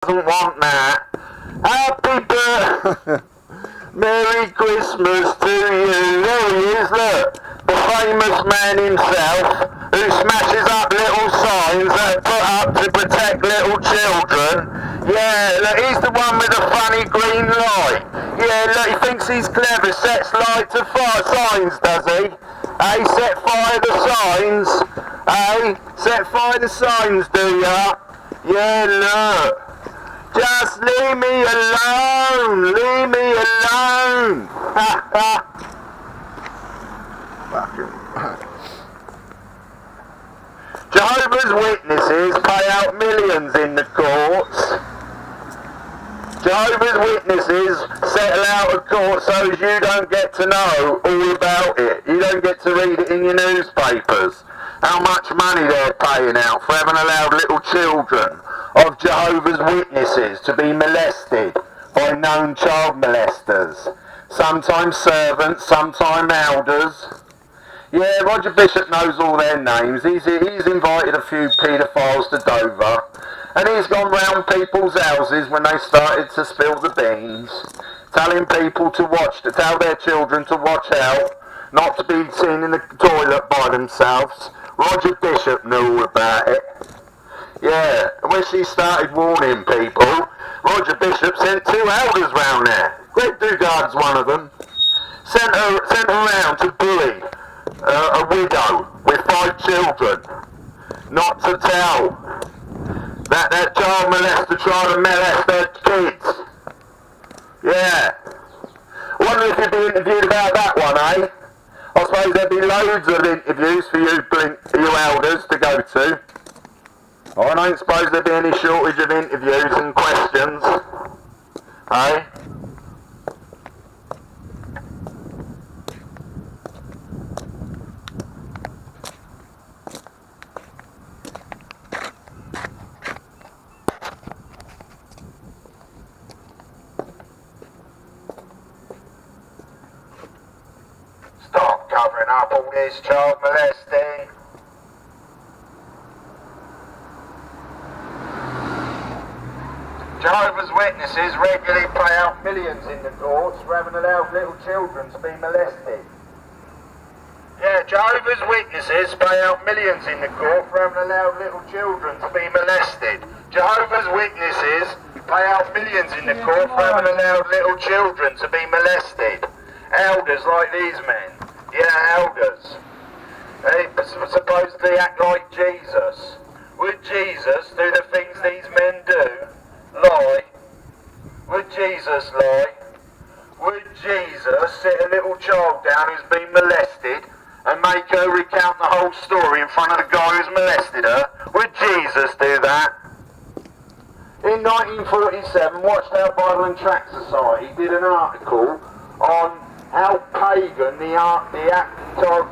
doesn't want that. Happy birthday. Merry Christmas to you. There he is, look. The famous man himself who smashes up little signs that are put up to protect little children. Yeah, look, he's the one with the funny green light. Yeah, look, he thinks he's clever. Sets light to fire signs, does he? Hey, set fire the signs. Hey, set fire the signs, do ya? Yeah, look. Just leave me alone! Leave me alone! Ha ha! Jehovah's Witnesses pay out millions in the courts. Jehovah's Witnesses settle out of court so as you don't get to know all about it. You don't get to read it in your newspapers. How much money they're paying out for having allowed little children of Jehovah's Witnesses to be molested by known child molesters. Sometimes servants, sometimes elders. Yeah, Roger Bishop knows all their names. He's invited a few paedophiles to Dover, and he's gone round people's houses when they started to spill the beans, telling people to tell their children to watch out, not to be seen in the toilet by themselves. Roger Bishop knew all about it. Yeah, when she started warning people, Roger Bishop sent 2 elders round there. Greg Dugard's one of them. Sent her round to bully a widow with 5 children, not to tell that child molester tried to molest their kids. Yeah. I wonder if you'd be interviewed about that one, eh? I suppose there'd be loads of interviews for you elders to go to. I don't suppose there'd be any shortage of interviews and questions. Eh? Stop covering up all this child molesting. Jehovah's Witnesses regularly pay out millions in the courts for having allowed little children to be molested. Yeah, Jehovah's Witnesses pay out millions in the court for having allowed little children to be molested. Jehovah's Witnesses pay out millions in the court for having allowed little children to be molested. Elders like these men. Yeah, elders. They supposedly act like Jesus. Would Jesus do the things these men do? Lie? Would Jesus lie? Would Jesus sit a little child down who's been molested and make her recount the whole story in front of the guy who's molested her? Would Jesus do that? In 1947, Watchtower Bible and Tract Society did an article on how pagan the act of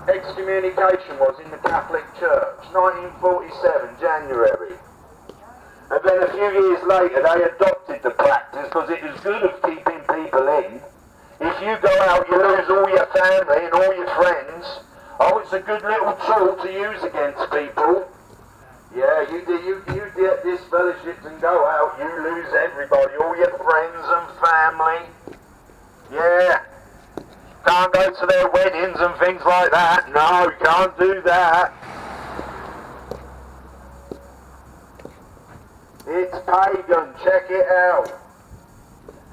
excommunication was in the Catholic Church. 1947, January. And then a few years later they adopted the practice because it was good of keeping people in. If you go out you lose all your family and all your friends. Oh, it's a good little tool to use against people. Yeah, you get this fellowship and go out, you lose everybody, all your friends and family. Yeah. Can't go to their weddings and things like that. No, you can't do that. It's pagan, check it out.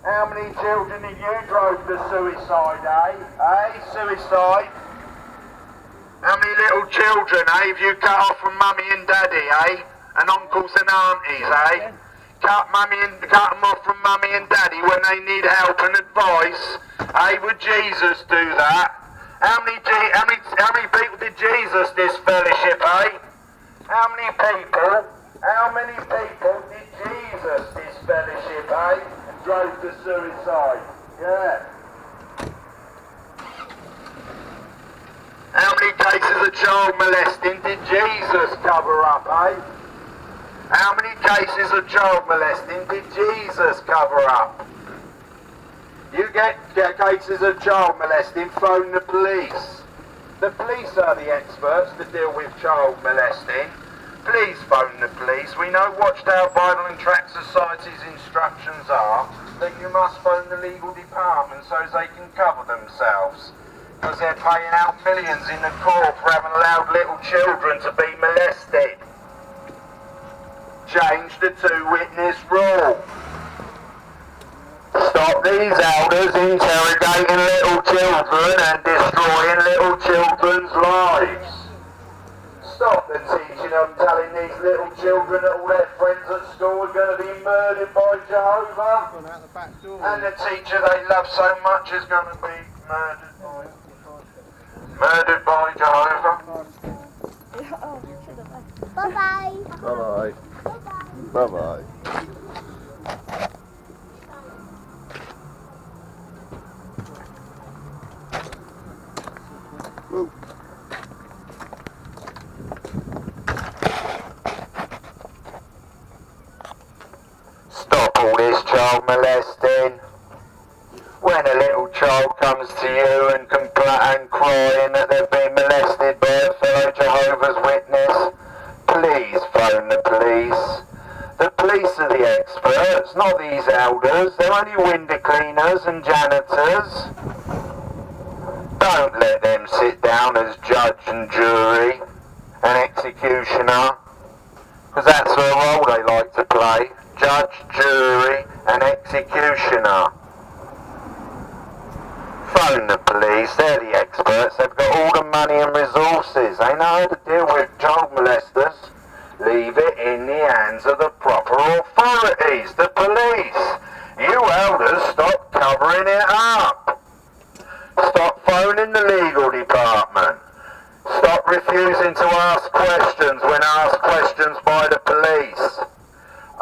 How many children have you drove to suicide, eh? Suicide? How many little children, have you cut off from mummy and daddy, and uncles and aunties, Cut them off from mummy and daddy when they need help and advice, Would Jesus do that? How many people did Jesus this fellowship, How many people did Jesus this fellowship, and drove to suicide? Yeah. How many cases of child molesting did Jesus cover up, How many cases of child molesting did Jesus cover up? You get cases of child molesting, phone the police. The police are the experts to deal with child molesting. Please phone the police. We know Watchtower Bible and Tract Society's instructions are that you must phone the legal department so as they can cover themselves. Because they're paying out millions in the court for having allowed little children to be molested. Change the two-witness rule. Stop these elders interrogating little children and destroying little children's lives. Stop the teaching of telling these little children that all their friends at school are going to be murdered by Jehovah. And the teacher they love so much is going to be murdered by Jehovah. Bye-bye. Bye-bye. Bye-bye. Woo. Stop all this child molesting. When a little child comes to you and crying that they've been molested by a fellow Jehovah's Witness, please phone the police. The police are the experts, not these elders. They're only window cleaners and janitors. Don't let them sit down as judge and jury and executioner, because that's the role they like to play. Judge, jury and executioner. Phone the police, they're the experts. They've got all the money and resources. They know how to deal with child molesters. Leave it in the hands of the proper authorities, the police. You elders, stop covering it up. Stop phoning the legal department. Stop refusing to ask questions when asked questions by the police.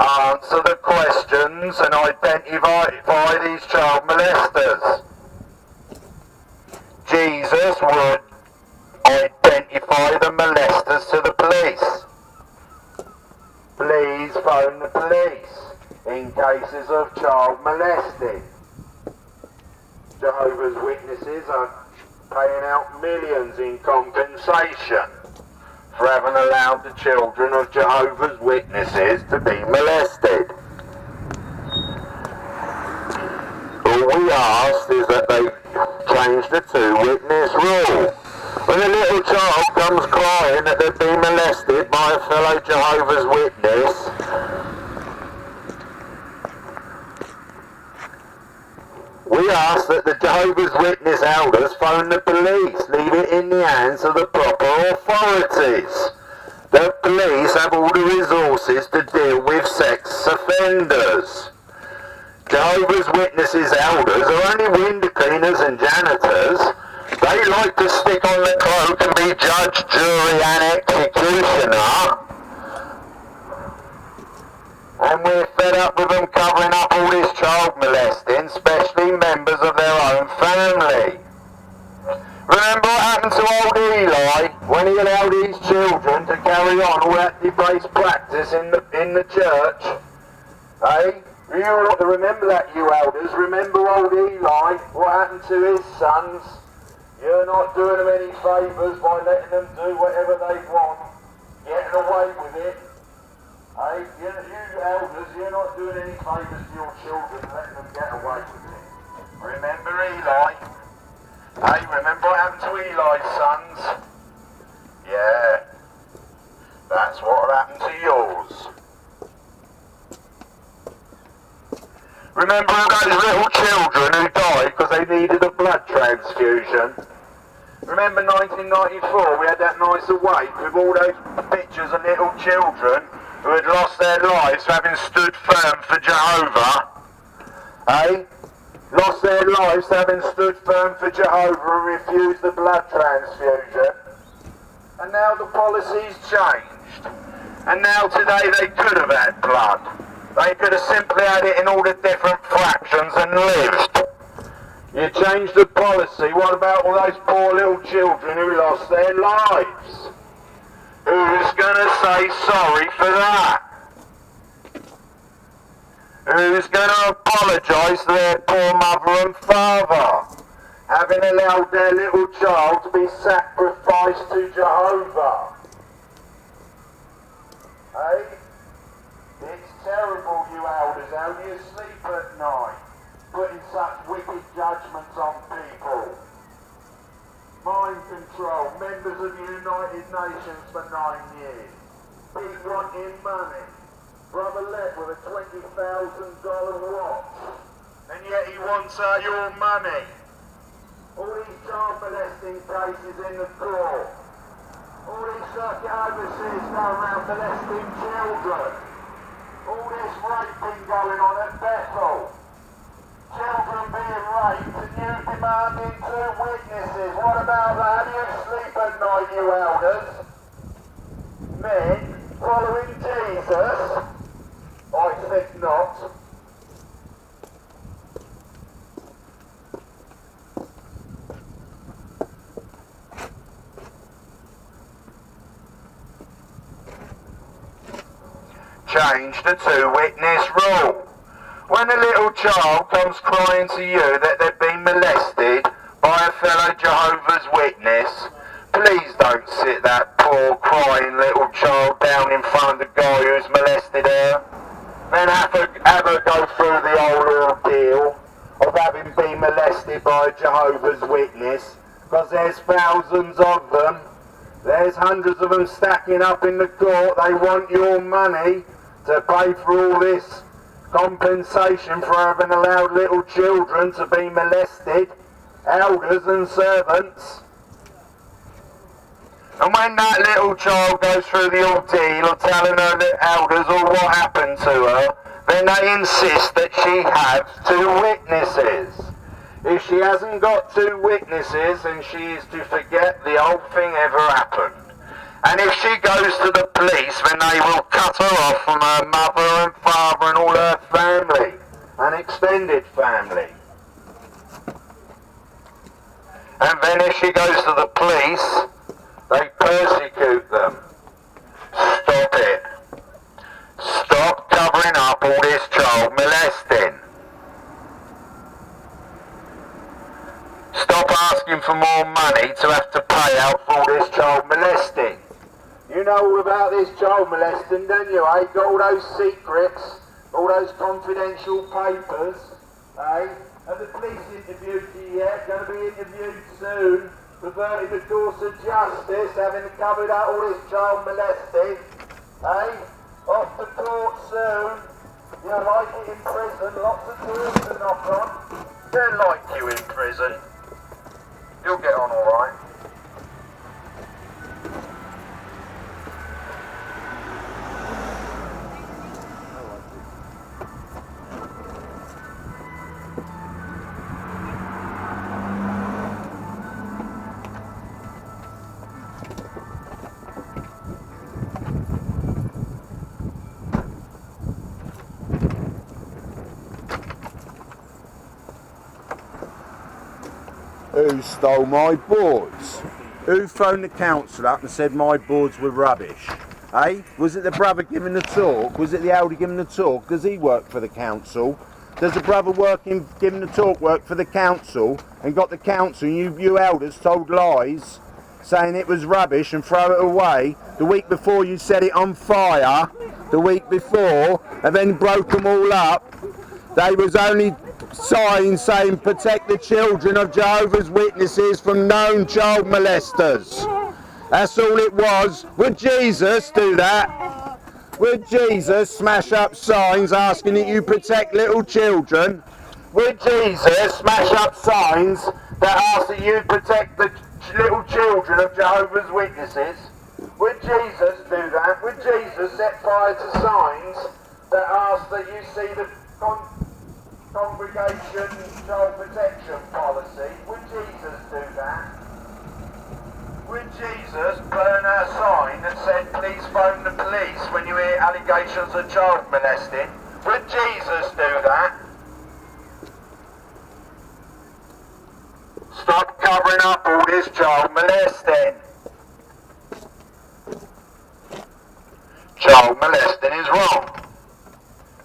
Answer the questions and identify these child molesters. Jesus would identify the molesters to the police. Please phone the police in cases of child molesting. Jehovah's Witnesses are paying out millions in compensation for having allowed the children of Jehovah's Witnesses to be molested. All we ask is that they change the two-witness rule. When a little child comes crying that they've been molested by a fellow Jehovah's Witness, we ask that the Jehovah's Witness elders phone the police, leave it in the hands of the proper authorities. The police have all the resources to deal with sex offenders. Jehovah's Witnesses elders are only window cleaners and janitors. They like to stick on the cloak and be judge, jury and executioner. And we're fed up with them covering up all this child molesting, especially members of their own family. Remember what happened to old Eli when he allowed his children to carry on all that debased practice in the church? Eh? You remember that, you elders? Remember old Eli? What happened to his sons? You're not doing them any favours by letting them do whatever they want, getting away with it. Hey, you elders, you're not doing any favours to your children, letting them get away with it. Remember Eli? Hey, remember what happened to Eli's sons? Yeah, that's what happened to yours. Remember those little children who died because they needed a blood transfusion? Remember 1994, we had that nice awake with all those pictures of little children who had lost their lives for having stood firm for Jehovah? Eh? Lost their lives for having stood firm for Jehovah and refused the blood transfusion. And now the policy's changed. And now today they could have had blood. They could have simply had it in all the different fractions and lived. You changed the policy. What about all those poor little children who lost their lives? Who's going to say sorry for that? Who's going to apologise to their poor mother and father, having allowed their little child to be sacrificed to Jehovah? Hey? It's terrible, you elders, how do you sleep at night, putting such wicked judgments on people? Mind control, members of the United Nations for 9 years. Keep wanting money. Brother left with a $20,000 watch. And yet he wants your money. All these child molesting cases in the court. All these circuit overseers going around molesting children. All this raping going on at Bethel. Children being raped and you demanding 2 witnesses. What about that? Do you sleep at night, you elders? Men following Jesus? I think not. Change the 2-witness rule. When a little child comes crying to you that they've been molested by a fellow Jehovah's Witness, please don't sit that poor crying little child down in front of the guy who's molested her. Then have her go through the whole ordeal of having been molested by a Jehovah's Witness, because there's thousands of them. There's hundreds of them stacking up in the court. They want your money to pay for all this compensation for having allowed little children to be molested, elders and servants. And when that little child goes through the ordeal of telling her elders all what happened to her, then they insist that she have 2 witnesses. If she hasn't got 2 witnesses, then she is to forget the whole thing ever happened. And if she goes to the police, then they will cut her off from her mother and father and all her family, and extended family. And then if she goes to the police, they persecute them. Stop it. Stop covering up all this child molesting. Stop asking for more money to have to pay out for all this child molesting. You know all about this child molesting, don't you, eh? Got all those secrets, all those confidential papers, eh? Have the police interviewed you yet? Going to be interviewed soon. Perverted the course of justice, having covered up all this child molesting, eh? Off to court soon. You'll like it in prison, lots of doors to knock on. They'll like you in prison. You'll get on alright. Who stole my boards? Who phoned the council up and said my boards were rubbish? Eh? Was it the brother giving the talk? Was it the elder giving the talk? Does he work for the council? Does the brother giving the talk work for the council and got the council and you elders told lies saying it was rubbish and throw it away? The week before you set it on fire, the week before, and then broke them all up. They was only signs saying protect the children of Jehovah's Witnesses from known child molesters. That's all it was. Would Jesus do that? Would Jesus smash up signs asking that you protect little children? Would Jesus smash up signs that ask that you protect the little children of Jehovah's Witnesses? Would Jesus do that? Would Jesus set fire to signs that ask that you see the congregation child protection policy? Would Jesus do that? Would Jesus burn a sign that said please phone the police when you hear allegations of child molesting? Would Jesus do that? Stop covering up all this child molesting. Child molesting is wrong.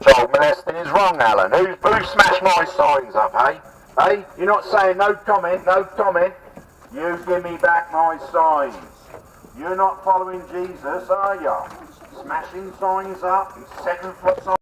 Child molesting is wrong, Alan. Who smashed my signs up, eh? Eh? You're not saying no comment, no comment. You give me back my signs. You're not following Jesus, are you? smashing signs up and second foot signs.